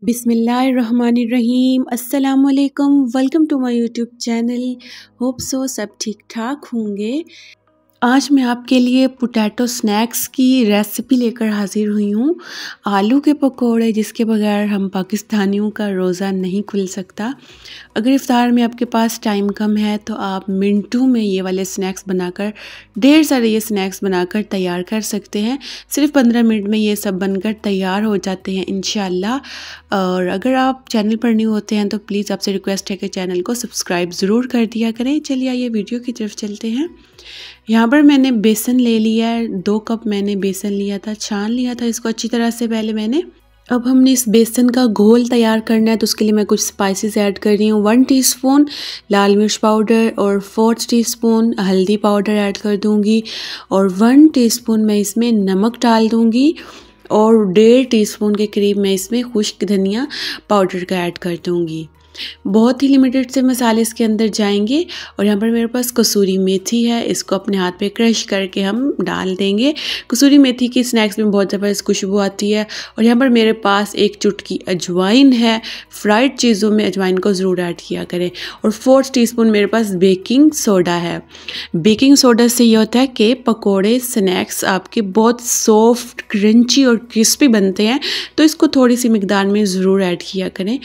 बिस्मिल्लाहिर्रहमानिर्रहीम अस्सलामुअलैकुम। Welcome to my YouTube channel. Hope so सब ठीक ठाक होंगे। आज मैं आपके लिए पोटैटो स्नैक्स की रेसिपी लेकर हाज़िर हुई हूँ। आलू के पकोड़े जिसके बगैर हम पाकिस्तानियों का रोज़ा नहीं खुल सकता। अगर इफ्तार में आपके पास टाइम कम है तो आप मिनटों में ये वाले स्नैक्स बनाकर ढेर सारे ये स्नैक्स बनाकर तैयार कर सकते हैं। सिर्फ 15 मिनट में ये सब बनकर तैयार हो जाते हैं इंशाल्लाह। और अगर आप चैनल पर न्यू होते हैं तो प्लीज़ आपसे रिक्वेस्ट है कि चैनल को सब्सक्राइब ज़रूर कर दिया करें। चलिए आइए वीडियो की तरफ चलते हैं। यहाँ पर मैंने बेसन ले लिया है, 2 कप मैंने बेसन लिया था, छान लिया था इसको अच्छी तरह से पहले मैंने। अब हमने इस बेसन का घोल तैयार करना है तो उसके लिए मैं कुछ स्पाइसेस ऐड कर रही हूँ। 1 टीस्पून लाल मिर्च पाउडर और 4 टीस्पून हल्दी पाउडर ऐड कर दूँगी और 1 टीस्पून मैं इसमें नमक डाल दूँगी और 1.5 टीस्पून के करीब मैं इसमें खुश्क धनिया पाउडर का ऐड कर दूँगी। बहुत ही लिमिटेड से मसाले इसके अंदर जाएंगे। और यहाँ पर मेरे पास कसूरी मेथी है, इसको अपने हाथ पे क्रश करके हम डाल देंगे। कसूरी मेथी की स्नैक्स में बहुत ज़बरदस्त खुशबू आती है। और यहाँ पर मेरे पास 1 चुटकी अजवाइन है, फ्राइड चीज़ों में अजवाइन को ज़रूर ऐड किया करें। और 4 टीस्पून मेरे पास बेकिंग सोडा है। बेकिंग सोडा से ये होता है कि पकोड़े स्नैक्स आपके बहुत सॉफ्ट क्रंची और क्रिस्पी बनते हैं, तो इसको थोड़ी सी मिकदार में ज़रूर ऐड किया करें।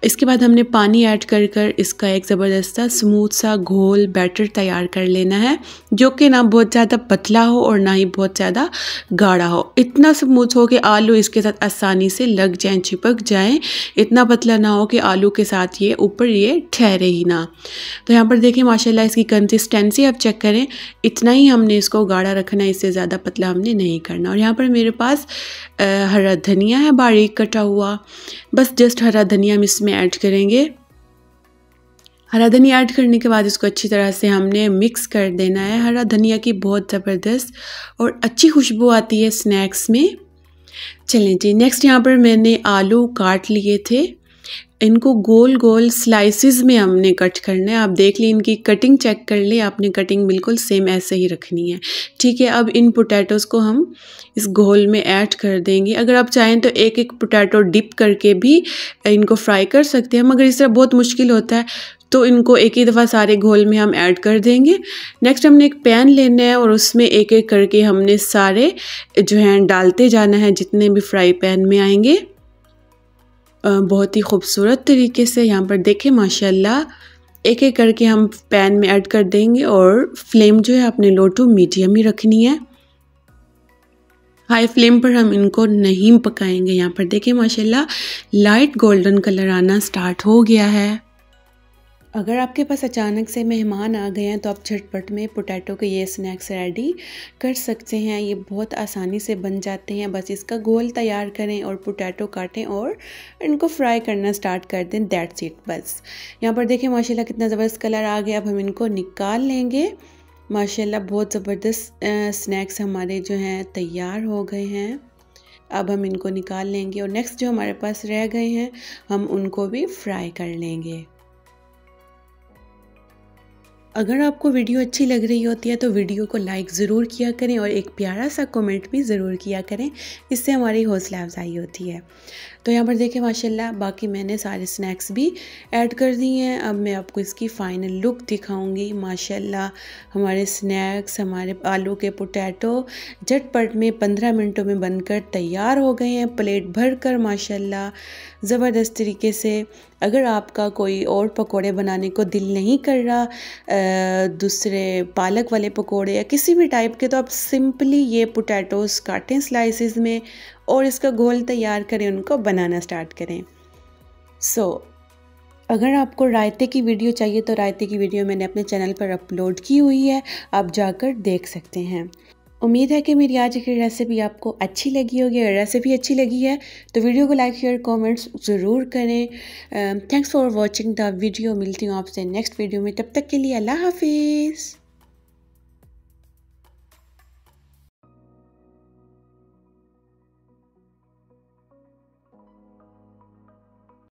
इसके बाद हमने पानी ऐड कर इसका एक ज़बरदस्त सा स्मूथ सा घोल बैटर तैयार कर लेना है, जो कि ना बहुत ज़्यादा पतला हो और ना ही बहुत ज़्यादा गाढ़ा हो। इतना स्मूथ हो कि आलू इसके साथ आसानी से लग जाएं, चिपक जाएं। इतना पतला ना हो कि आलू के साथ ये ऊपर ये ठहरे ही ना। तो यहाँ पर देखिए माशाल्लाह इसकी कंसिस्टेंसी आप चेक करें, इतना ही हमने इसको गाढ़ा रखना है, इससे ज़्यादा पतला हमने नहीं करना। और यहाँ पर मेरे पास हरा धनिया है बारीक कटा हुआ, बस जस्ट हरा धनिया हम इसमें ऐड करेंगे। हरा धनिया ऐड करने के बाद इसको अच्छी तरह से हमने मिक्स कर देना है। हरा धनिया की बहुत ज़बरदस्त और अच्छी खुशबू आती है स्नैक्स में। चलें जी, नेक्स्ट यहाँ पर मैंने आलू काट लिए थे, इनको गोल गोल स्लाइसिस में हमने कट करना है। आप देख लें, इनकी कटिंग चेक कर लें, आपने कटिंग बिल्कुल सेम ऐसे ही रखनी है, ठीक है। अब इन पोटैटोज़ को हम इस घोल में ऐड कर देंगे। अगर आप चाहें तो एक एक पोटैटो डिप करके भी इनको फ्राई कर सकते हैं, मगर इस तरह बहुत मुश्किल होता है, तो इनको एक ही दफ़ा सारे घोल में हम ऐड कर देंगे। नेक्स्ट हमने एक पैन लेना है और उसमें एक एक करके हमने सारे जो हैं डालते जाना है, जितने भी फ्राई पैन में आएंगे। बहुत ही खूबसूरत तरीके से यहाँ पर देखें माशाल्लाह, एक एक करके हम पैन में ऐड कर देंगे और फ्लेम जो है अपने लो टू मीडियम ही रखनी है। हाई फ्लेम पर हम इनको नहीं पकाएंगे। यहाँ पर देखें माशाल्लाह लाइट गोल्डन कलर आना स्टार्ट हो गया है। अगर आपके पास अचानक से मेहमान आ गए हैं तो आप झटपट में पोटैटो के ये स्नैक्स रेडी कर सकते हैं। ये बहुत आसानी से बन जाते हैं, बस इसका घोल तैयार करें और पोटैटो काटें और इनको फ्राई करना स्टार्ट कर दें, दैट्स इट बस। यहाँ पर देखें माशाल्लाह कितना ज़बरदस्त कलर आ गया। अब हम इनको निकाल लेंगे। माशाल्लाह बहुत ज़बरदस्त स्नैक्स हमारे जो हैं तैयार हो गए हैं। अब हम इनको निकाल लेंगे और नेक्स्ट जो हमारे पास रह गए हैं हम उनको भी फ्राई कर लेंगे। अगर आपको वीडियो अच्छी लग रही होती है तो वीडियो को लाइक ज़रूर किया करें और एक प्यारा सा कमेंट भी ज़रूर किया करें, इससे हमारी हौसला अफजाई होती है। तो यहाँ पर देखें माशाल्लाह बाकी मैंने सारे स्नैक्स भी ऐड कर दिए हैं। अब मैं आपको इसकी फ़ाइनल लुक दिखाऊंगी। माशाल्लाह हमारे स्नैक्स, हमारे आलू के पोटैटो झटपट में 15 मिनटों में बनकर तैयार हो गए हैं, प्लेट भर कर माशाल्लाह ज़बरदस्त तरीके से। अगर आपका कोई और पकोड़े बनाने को दिल नहीं कर रहा, दूसरे पालक वाले पकोड़े या किसी भी टाइप के, तो आप सिंपली ये पोटैटोज़ काटें स्लाइसिस में और इसका घोल तैयार करें, उनको बनाना स्टार्ट करें। अगर आपको रायते की वीडियो चाहिए तो रायते की वीडियो मैंने अपने चैनल पर अपलोड की हुई है, आप जाकर देख सकते हैं। उम्मीद है कि मेरी आज की रेसिपी आपको अच्छी लगी होगी। अगर रेसिपी अच्छी लगी है तो वीडियो को लाइक शेयर कमेंट्स ज़रूर करें। Thanks for watching the video. मिलती हूँ आपसे नेक्स्ट वीडियो में, तब तक के लिए अल्लाह हाफिज़।